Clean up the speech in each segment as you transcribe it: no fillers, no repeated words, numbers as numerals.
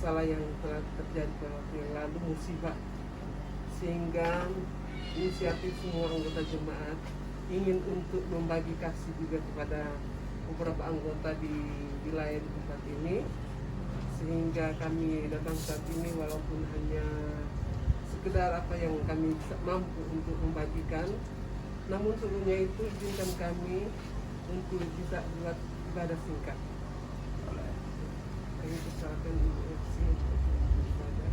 masalah yang telah terjadi pada waktu yang lalu, musibah, sehingga inisiatif semua anggota jemaat ingin untuk membagi kasih juga kepada beberapa anggota di wilayah di tempat ini, sehingga kami datang saat ini walaupun hanya sekedar apa yang kami mampu untuk membagikan. Namun sebelumnya itu izinkan kami untuk bisa buat ibadah singkat. Kami persilakan Ibu Epsi untuk beribadah.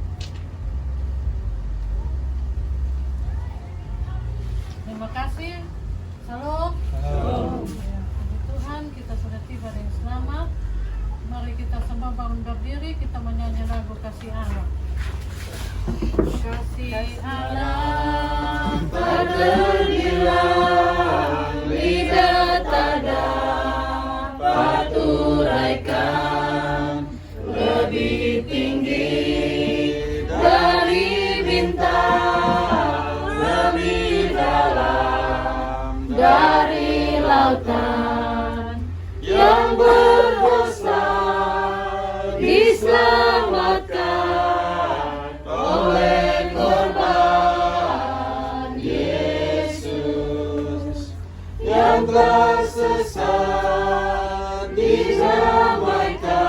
Terima kasih. Salam. Ya, puji Tuhan, kita sudah tiba dengan selamat. Mari kita semua bangun berdiri, kita menyanyi lagu Kasih Allah. Kasih Allah tak terbilang, lidah tak dapat uraikan, lebih tinggi dari bintang, lebih dalam dari lautan, yang berdosa diselamatkan oleh korban Yesus, yang telah sesat didamaikan,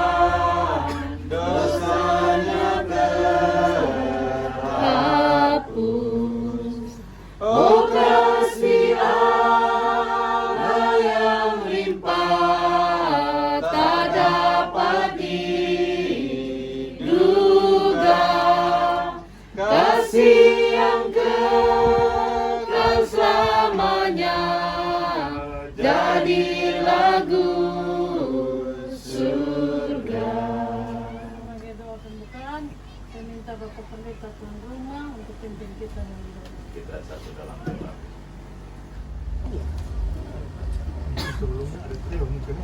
dosanya terhapus. Oh kasih Allah yang limpah tak dapat diduga, kasih yang kekal selamanya, jadi lagu surga. Sebagai doa pembukaan, saya minta Bapak Pendeta tuan rumah untuk pimpin kita mendoa. Kita satu dalam doa. Sebelumnya ada trio mungkin.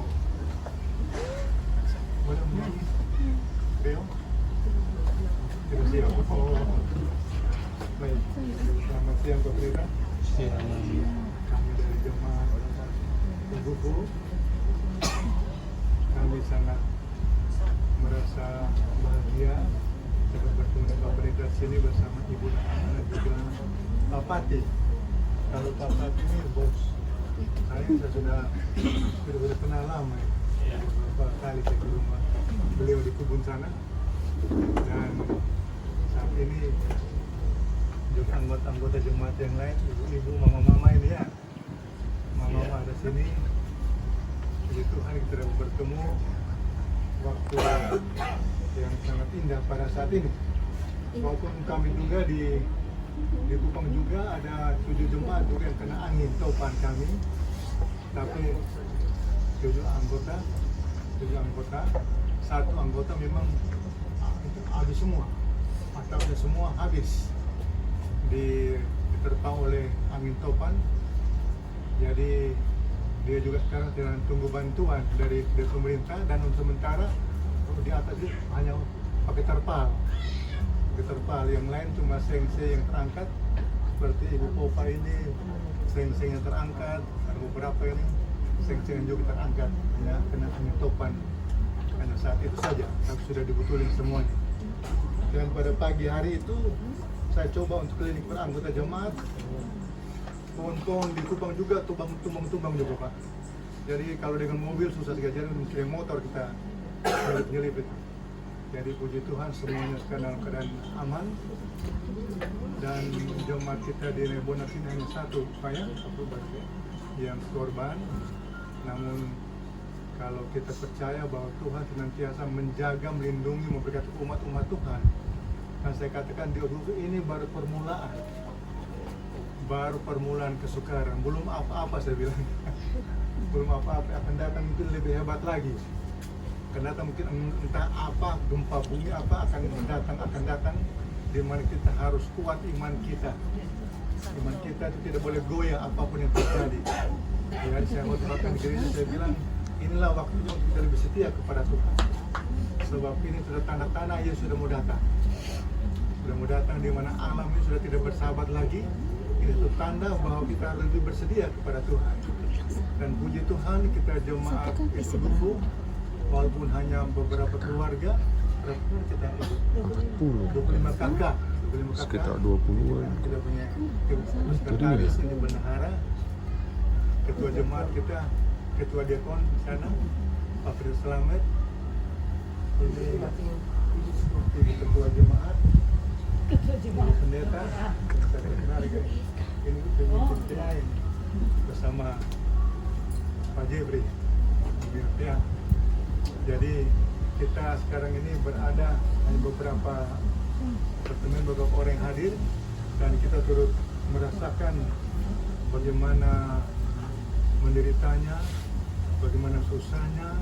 Boleh menyanyi? Trio? Tidak siap. Baik. Selamat siang Pak Pendeta. Siang. Kami dari jemaat Ibuku. Kami sangat merasa bahagia dapat bertemu dengan Pak Pendeta sini bersama Ibu dan anak juga Pak Pati. Kalau Pak Pati ini bos saya sudah kenal lama ya. Beberapa kali saya ke rumah beliau di kebun sana, dan saat ini juga anggota jemaat yang lain, ibu-ibu, mama-mama ini ya, mama-mama ada sini. Puji Tuhan kita dapat bertemu waktu yang sangat indah pada saat ini. Walaupun kami juga di Kupang juga ada 7 jemaat juga yang kena angin topan kami, tapi 7 anggota, 1 anggota memang habis semua, atau semua habis diterpa oleh angin topan. Jadi dia juga sekarang sedang tunggu bantuan dari pemerintah, dan untuk sementara di atas itu hanya pakai terpal. Yang lain cuma seng-seng yang terangkat, seperti Ibu Popa ini seng-seng yang terangkat, ada beberapa ini seng-seng yang juga terangkat ya, kena angin topan. Hanya saat itu saja, tapi sudah dibetulin semuanya. Dan pada pagi hari itu saya coba untuk keliling per anggota jemaat. Pohon-pohon di Kupang juga tumbang juga Pak. Jadi kalau dengan mobil susah sekali, jadi dengan motor kita nyelip itu. Jadi puji Tuhan semuanya sekarang dalam keadaan aman, dan jemaat kita di Nebonak ini hanya 1 Pak ya, yang korban. Namun kalau kita percaya bahwa Tuhan senantiasa menjaga, melindungi, memberkati umat-umat Tuhan. Dan saya katakan di dulu ini baru permulaan kesukaran, belum apa-apa saya bilang. Belum apa-apa, akan datang mungkin lebih hebat lagi. Akan datang mungkin entah apa, gempa bumi apa akan datang, di mana kita harus kuat iman kita. Iman kita itu tidak boleh goyah apapun yang terjadi. Ya, saya motivasikan diri saya bilang, inilah waktunya untuk kita lebih setia kepada Tuhan. Sebab ini sudah tanda-tanda Yesus sudah mau datang. Sudah mau datang, di mana alam ini sudah tidak bersahabat lagi. Ini itu tanda bahwa kita lebih bersedia kepada Tuhan. Dan puji Tuhan kita jemaat itu dulu, walaupun hanya beberapa keluarga, berapa kita ikut? 10 25 kakak. 25 sekitar kakak. 20-an. Kita punya sekretaris ini bendahara, ketua jemaat kita, ketua diakon di sana, Pak Firdaus Slamet, ini ketua jemaat, pendeta, saya kenal ini pemimpin lain bersama Pak Jebri, ya. Jadi kita sekarang ini berada hanya beberapa pertemuan, beberapa orang yang hadir, dan kita turut merasakan bagaimana menderitanya, bagaimana susahnya,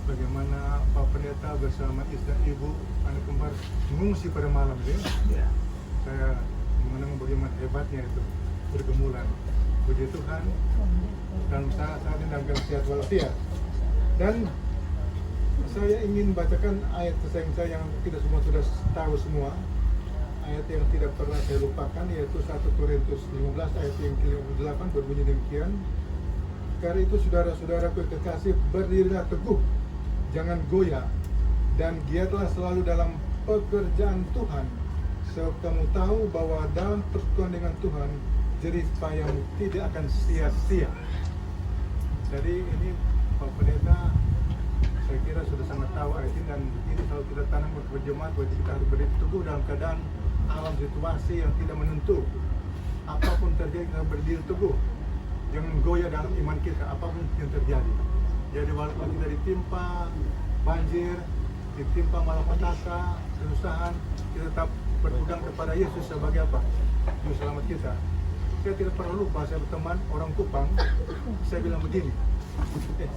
bagaimana Pak Pendeta bersama istri dan ibu anak kembar mengungsi pada malam ini. Saya mengenang bagaimana hebatnya itu pergumulan. Puji Tuhan, dan saat ini dalam sehat walafiat. Dan saya ingin bacakan ayat kesayangan saya yang kita semua sudah tahu semua. Ayat yang tidak pernah saya lupakan, yaitu 1 Korintus 15 ayat yang ke-8 berbunyi demikian. Karena itu saudara-saudaraku yang kekasih, berdirilah teguh, jangan goyah, dan giatlah selalu dalam pekerjaan Tuhan. Sebab kamu tahu bahwa dalam persekutuan dengan Tuhan, jerih payahmu tidak akan sia-sia. Jadi ini Pak Pendeta, saya kira sudah sangat tahu ayat ini, dan ini kalau kita tanam untuk berjemaat, bahwa kita harus berdiri teguh dalam keadaan alam situasi yang tidak menentu. Apapun terjadi, kita berdiri teguh. Jangan goyah dalam iman kita, apapun yang terjadi. Jadi walaupun kita ditimpa banjir, ditimpa malapetaka, kesusahan, kita tetap berpegang kepada Yesus sebagai apa? Juru selamat kita. Saya tidak pernah lupa, saya berteman orang Kupang, saya bilang begini,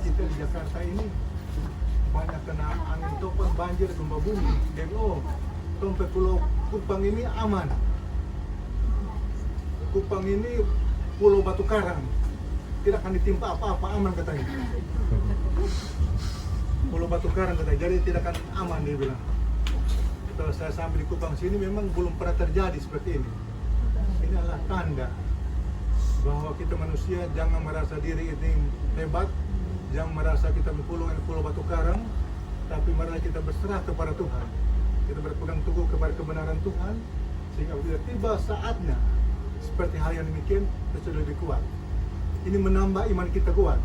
kita di Jakarta ini banyak kena angin topan, banjir, gempa bumi. Dia bilang, oh, sampai Pulau Kupang ini aman. Kupang ini Pulau Batu Karang, tidak akan ditimpa apa-apa, aman katanya. Pulau Batu Karang katanya, jadi tidak akan aman, dia bilang. Setelah saya sampai di Kupang sini, memang belum pernah terjadi seperti ini. Ini adalah tanda bahwa kita manusia jangan merasa diri ini hebat, jangan merasa kita berpulau Batu Karang, tapi marilah kita berserah kepada Tuhan. Kita berpegang teguh kepada kebenaran Tuhan, sehingga bila tiba saatnya seperti hal yang demikian, kita sudah lebih kuat. Ini menambah iman kita kuat,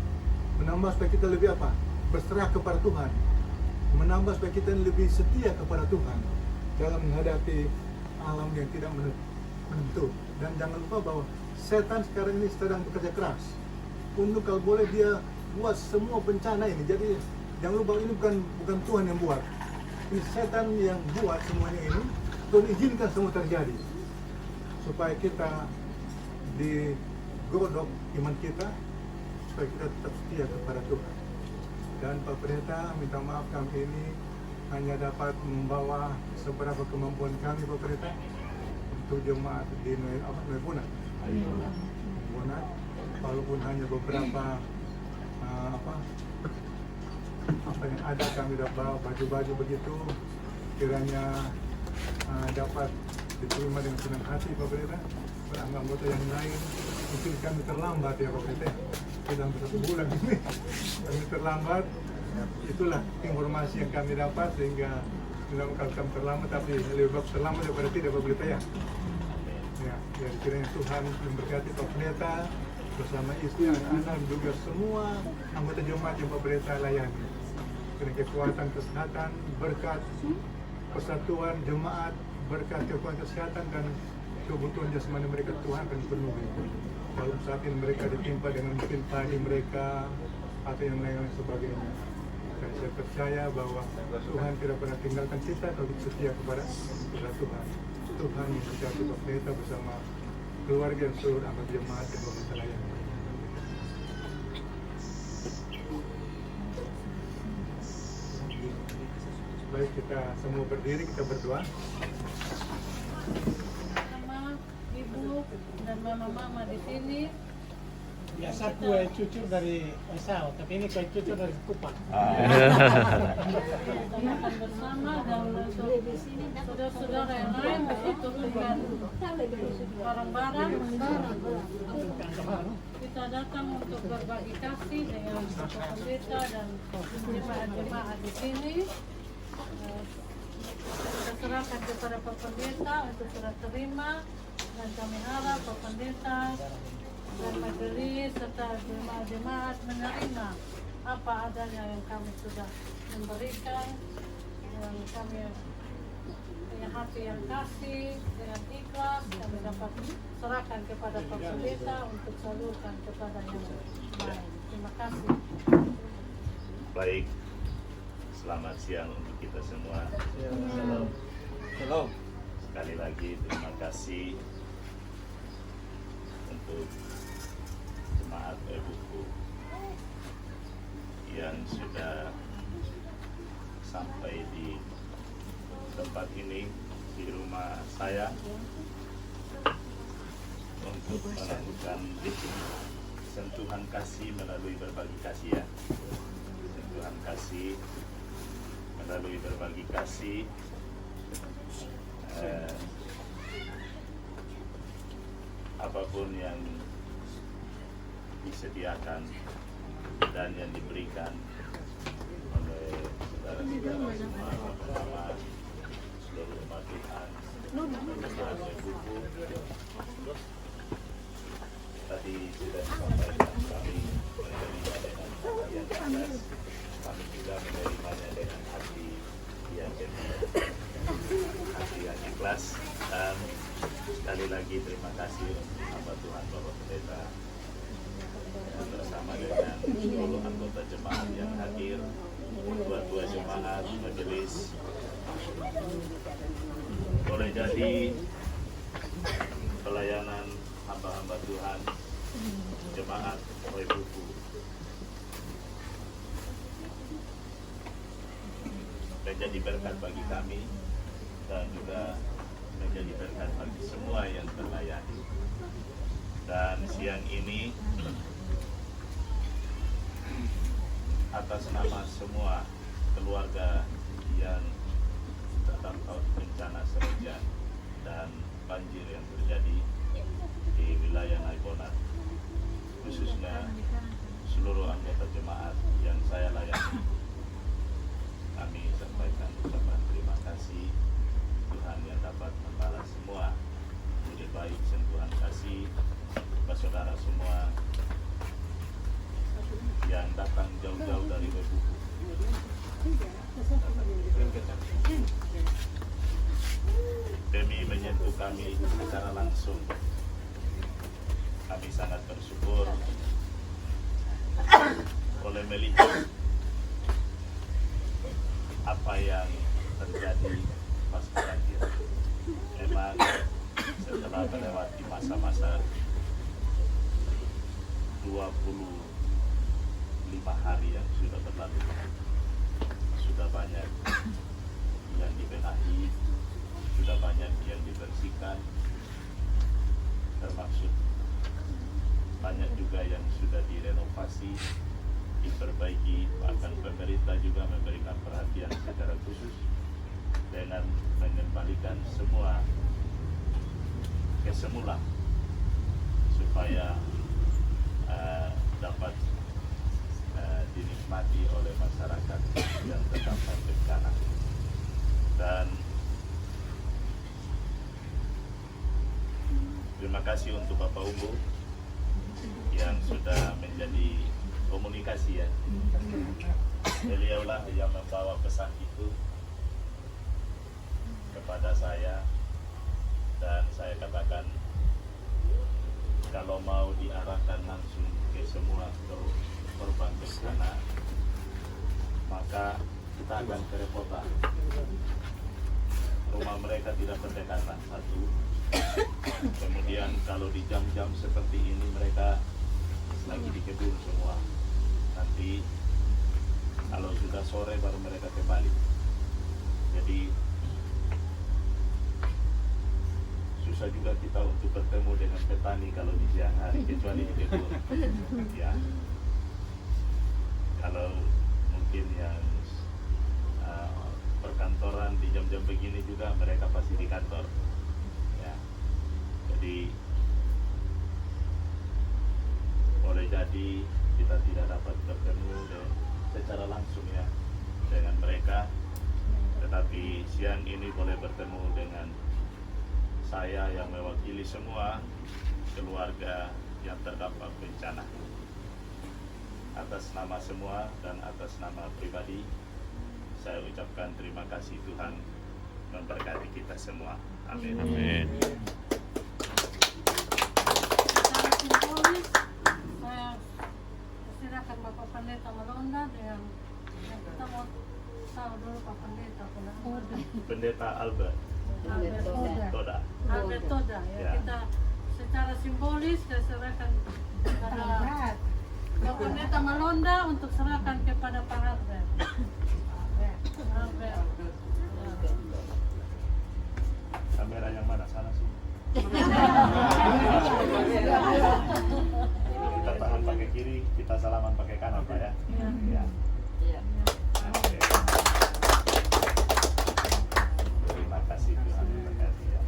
menambah supaya kita lebih apa? Berserah kepada Tuhan, menambah supaya kita lebih setia kepada Tuhan dalam menghadapi alam yang tidak menentu. Dan jangan lupa bahwa setan sekarang ini sedang bekerja keras untuk kalau boleh dia buat semua bencana ini. Jadi jangan lupa, ini bukan Tuhan yang buat, ini setan yang buat semuanya ini. Tuhan izinkan semua terjadi supaya kita digodok iman kita, supaya kita tetap setia kepada Tuhan. Dan Pak Pendeta, minta maaf kami ini hanya dapat membawa seberapa kemampuan kami, Pak Pendeta, untuk jemaat di Nuebuna. Walaupun hanya beberapa apa yang ada, kami dapat baju-baju begitu, kiranya dapat diterima dengan senang hati, Pak Pendeta. Anggota yang lain mungkin kami terlambat ya Pak Pendeta, dalam 1 bulan ini kami terlambat. Itulah informasi yang kami dapat, sehingga kalau kami terlambat, tapi lebih bagus terlambat daripada tidak, Pak Pendeta ya. Ya, kiranya Tuhan memberkati Pak Pendeta bersama istri, anak-anak, juga semua anggota jemaat yang Pak Pendeta layani. Kiranya kekuatan kesehatan, berkat persatuan jemaat, berkat kekuatan kesehatan dan kebutuhan jasmani mereka Tuhan akan penuhi. Walaupun saat ini mereka ditimpa dengan mungkin padi mereka atau yang lain sebagainya. Dan saya percaya bahwa Tuhan tidak pernah tinggalkan kita kalau setia kepada Tuhan. Tuhan memberkati Pak Pendeta bersama keluarga dan seluruh anggota jemaat yang Pak Pendeta layani. Baik, kita semua berdiri, kita berdoa. Mama, ibu, dan mama-mama di sini. Biasa kue cucu dari Esau, tapi ini kue cucu dari Kupang. Makan bersama dan saudara-saudara yang lain begitu dengan barang-barang. Kita datang untuk berbagi kasih dengan Pak Pendeta dan jemaat-jemaat di sini. serahkan kepada Pak Pendeta untuk surat terima, dan kami harap Pak Pendeta dan majelis serta jemaat-jemaat menerima apa adanya yang kami sudah memberikan, yang kami dengan hati yang kasih, dengan ikhlas kami dapat serahkan kepada Pak Pendeta untuk salurkan kepada yang lain. Terima kasih. Baik, selamat siang untuk kita semua. Shalom. Sekali lagi terima kasih untuk jemaat Ebuku yang sudah sampai di tempat ini, di rumah saya, untuk melakukan sentuhan kasih melalui berbagi kasih ya. Sentuhan kasih melalui berbagi kasih, apapun yang disediakan dan yang diberikan oleh saudara-saudara semua bersama seluruh umat Tuhan, jemaat Ebuku. Tadi sudah disampaikan, kami menerima dengan hati yang ikhlas, kami juga menerimanya dengan hati yang gembira, hati yang ikhlas. Dan sekali lagi terima kasih untuk hamba Tuhan Bapak Pendeta bersama dengan seluruh anggota jemaat yang hadir, ketua-ketua jemaat, majelis. Boleh jadi pelayanan hamba-hamba Tuhan, jemaat Ebuku menjadi berkat bagi kami dan juga menjadi berkat bagi semua yang terlayani. Dan siang ini atas nama semua keluarga yang terdampak bencana Serojan dan banjir yang terjadi di wilayah Naibonat, khususnya seluruh anggota jemaat yang saya layani, kami sampaikan ucapan terima kasih. Tuhan yang dapat membalas semua lebih baik sentuhan kasih kepada saudara semua yang datang jauh-jauh dari Ebuku. Demi menyentuh kami secara langsung, kami sangat bersyukur oleh melihat apa yang terjadi pasca banjir. Memang setelah melewati masa-masa 25 hari yang sudah berlalu, sudah banyak yang dibenahi, sudah banyak yang dibersihkan, termasuk banyak juga yang sudah direnovasi, diperbaiki. Bahkan pemerintah juga memberikan perhatian secara khusus dengan mengembalikan semua ke semula supaya dapat dinikmati oleh masyarakat yang terdampak bencana. Dan terima kasih untuk Bapak Umbu yang sudah menjadi komunikasi ya. Beliaulah yang membawa pesan itu kepada saya, dan saya katakan kalau mau diarahkan langsung ke semua korban bencana, maka kita akan kerepotan. Rumah mereka tidak berdekatan, satu. Kemudian kalau di jam-jam seperti ini mereka lagi di kebun semua. Nanti kalau sudah sore baru mereka kembali. Jadi susah juga kita untuk bertemu dengan petani kalau di siang hari, kecuali di kebun. Ya. Kalau mungkin yang perkantoran di jam-jam begini juga mereka pasti di kantor. Ya. Jadi boleh jadi kita tidak dapat bertemu secara langsung ya dengan mereka, tetapi siang ini boleh bertemu dengan saya yang mewakili semua keluarga yang terdampak bencana. Atas nama semua dan atas nama pribadi, saya ucapkan terima kasih. Tuhan memberkati kita semua. Amin. Amin. Secara simbolis, saya persilakan Bapak Pendeta Malonda dengan yang kita mau tahu dulu Pak Pendeta Pendeta Albert Toda. Albert Toda ya. Ya. Kita secara simbolis saya serahkan kepada Bapak Pendeta Malonda untuk serahkan kepada Pak Albert. Albert. Kamera yang mana? Sana sih. Kita tahan pakai kiri, kita salaman pakai kanan, Pak ya. Ya. Ya. Oke. Terima kasih Tuhan memberkati ya.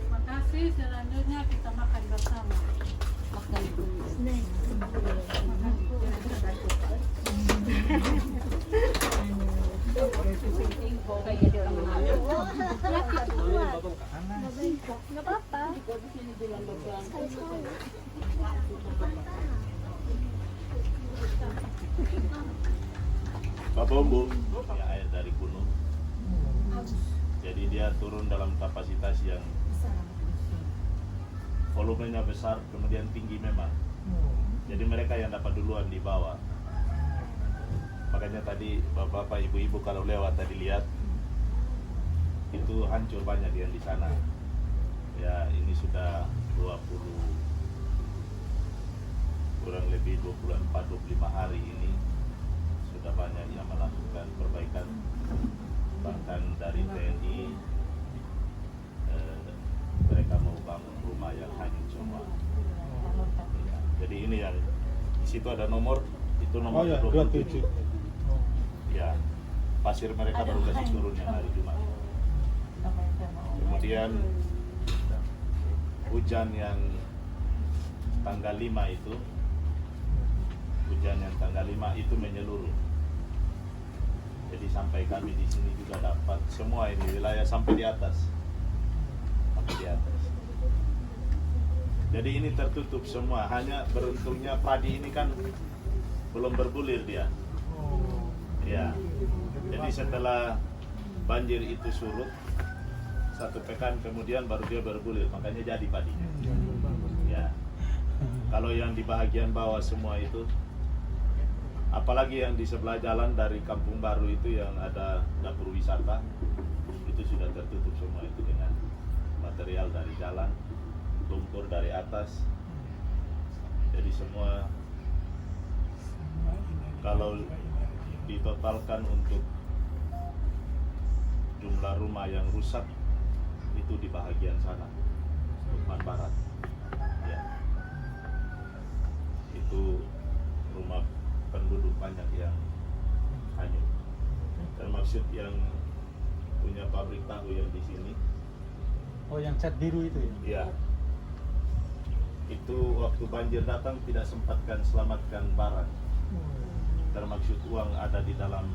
Terima kasih. Selanjutnya kita makan bersama. Pak Bombo, ya air dari gunung. Jadi dia turun dalam kapasitas yang volumenya besar, kemudian tinggi memang. Jadi mereka yang dapat duluan di bawah. Makanya tadi bapak-bapak, ibu-ibu kalau lewat tadi lihat itu hancur banyak yang di sana. Ya ini sudah 20 kurang lebih 24-25 hari ini sudah banyak yang melakukan perbaikan, bahkan dari TNI mereka mau bangun rumah yang hanyut semua. Ya, jadi ini yang di situ ada nomor, itu nomor 27. Ya, pasir mereka baru kasih turun yang hari Jumat. Kemudian hujan yang tanggal 5 itu, hujan yang tanggal 5 itu menyeluruh. Jadi sampai kami di sini juga dapat semua ini wilayah sampai di atas. Sampai di atas. Jadi ini tertutup semua, hanya beruntungnya padi ini kan belum berbulir dia. Ya. Jadi setelah banjir itu surut, 1 pekan kemudian baru dia berbulir, makanya jadi padinya. Ya. Kalau yang di bagian bawah semua itu, apalagi yang di sebelah jalan dari Kampung Baru itu yang ada dapur wisata, itu sudah tertutup semua itu dengan material dari jalan, lumpur dari atas. Jadi semua kalau ditotalkan untuk jumlah rumah yang rusak itu di bahagian sana, Lukman Barat. Ya. Itu rumah penduduk banyak yang hanyut. Termaksud yang punya pabrik tahu yang di sini. Oh, yang cat biru itu ya? Ya. Itu waktu banjir datang tidak sempatkan selamatkan barang. Termaksud uang ada di dalam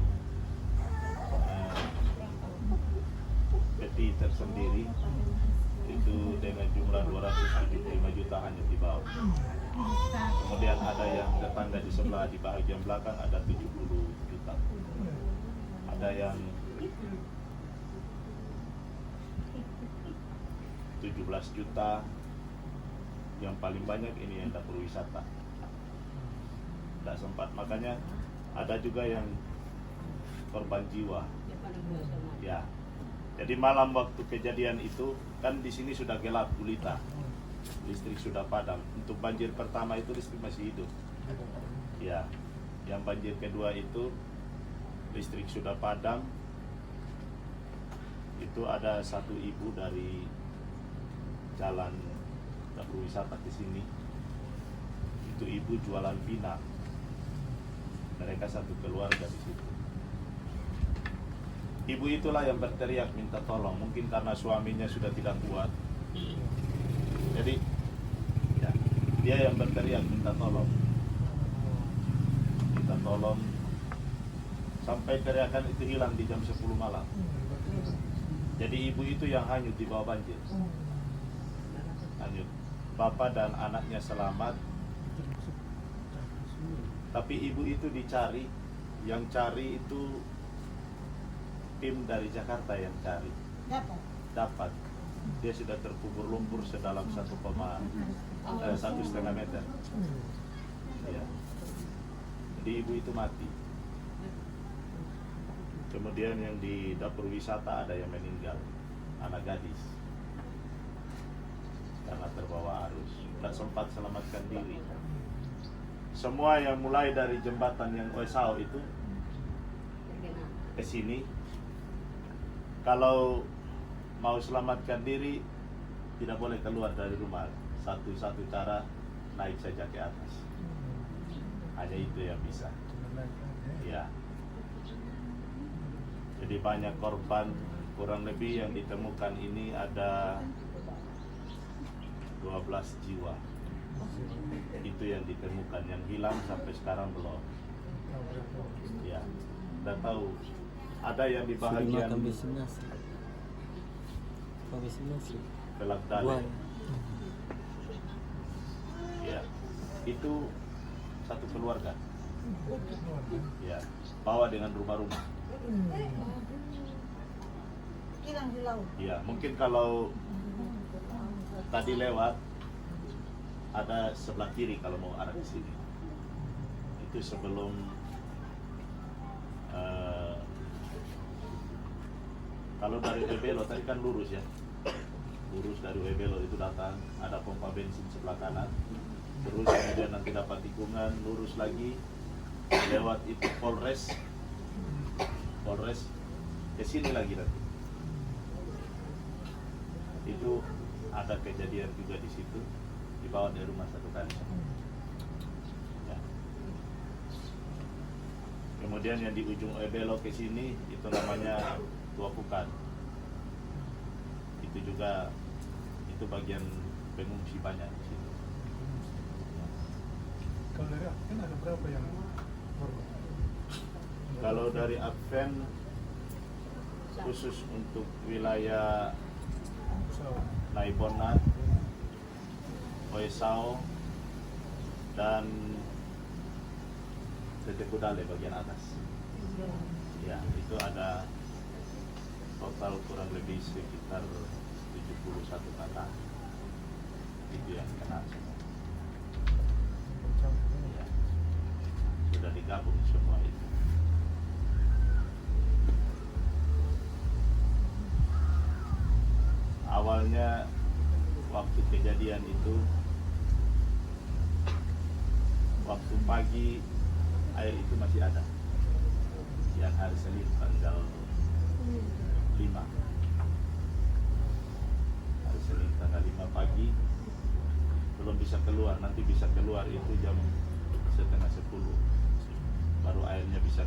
peti tersendiri. Itu dengan jumlah 275 juta hanya di bawah. Kemudian ada yang tetangga di sebelah di bagian belakang ada 70 juta. Ada yang 17 juta. Yang paling banyak ini yang dapur wisata. Tidak sempat, makanya ada juga yang korban jiwa. Ya. Jadi malam waktu kejadian itu kan di sini sudah gelap gulita, listrik sudah padam. Untuk banjir pertama itu listrik masih hidup. Ya, yang banjir kedua itu listrik sudah padam. Itu ada satu ibu dari jalan dapur wisata ke sini. Itu ibu jualan pinang. Mereka satu keluarga di situ. Ibu itulah yang berteriak minta tolong, mungkin karena suaminya sudah tidak kuat. Jadi ya, dia yang berteriak minta tolong. Minta tolong sampai teriakan itu hilang di jam 10 malam. Jadi ibu itu yang hanyut di bawah banjir. Hanyut. Bapak dan anaknya selamat. Tapi ibu itu dicari. Yang cari itu tim dari Jakarta yang cari. Dapat. Dia sudah terkubur lumpur sedalam 1,5 meter. Ya. Jadi ibu itu mati. Kemudian yang di dapur wisata ada yang meninggal, anak gadis, karena terbawa arus, tidak sempat selamatkan diri. Semua yang mulai dari jembatan yang Oesao itu ke sini, kalau mau selamatkan diri tidak boleh keluar dari rumah. Satu-satu cara naik saja ke atas. Hanya itu yang bisa. Ya. Jadi banyak korban, kurang lebih yang ditemukan ini ada 12 jiwa. Itu yang ditemukan, yang hilang sampai sekarang belum. Ya, tidak tahu. Ada yang di bahagian Belak Dale. Ya, itu satu keluarga. Ya, bawa dengan rumah-rumah. Hilang di laut. Ya, mungkin kalau tadi lewat ada sebelah kiri kalau mau arah ke sini. Itu sebelum kalau dari Webelo tadi kan lurus ya. Lurus dari Webelo itu datang, ada pompa bensin sebelah kanan. Terus kemudian nanti dapat tikungan, lurus lagi lewat itu Polres ke sini lagi nanti. Itu ada kejadian juga di situ, dibawa dari rumah satu kali. Ya. Kemudian yang di ujung Webelo ke sini itu namanya Tua Pukan. Itu juga itu bagian pengungsi banyak di situ. Kalau dari Advent ada berapa yang korban? Kalau dari Advent khusus untuk wilayah Naibona, Oesao, dan Tetekudale bagian atas. Ya, itu ada total kurang lebih sekitar 71 kakak. Itu yang kena semua. Ya, sudah digabung semua itu. Awalnya waktu kejadian itu, waktu pagi air itu masih ada. Yang hari Senin tanggal 5. Hari Senin tanggal 5 pagi belum bisa keluar, nanti bisa keluar itu jam setengah 10. Baru airnya bisa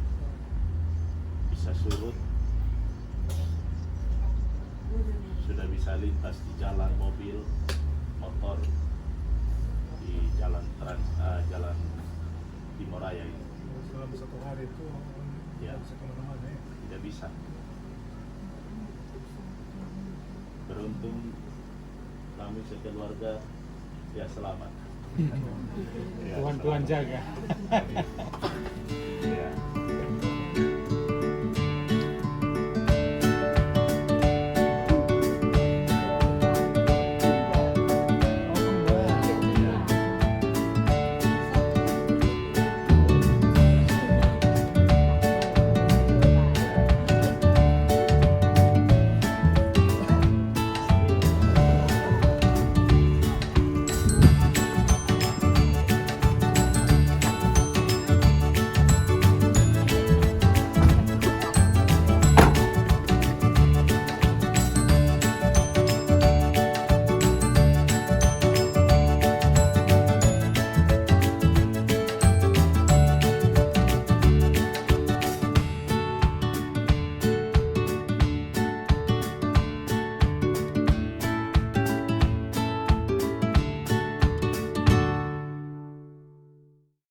surut. Sudah bisa lintas di jalan mobil, motor, di jalan jalan Timoraya ini. Dalam satu hari itu Ya. bisa kemana-mana ya? Tidak bisa. Beruntung kami sekeluarga ya selamat. Ya, Tuhan selamat. jaga.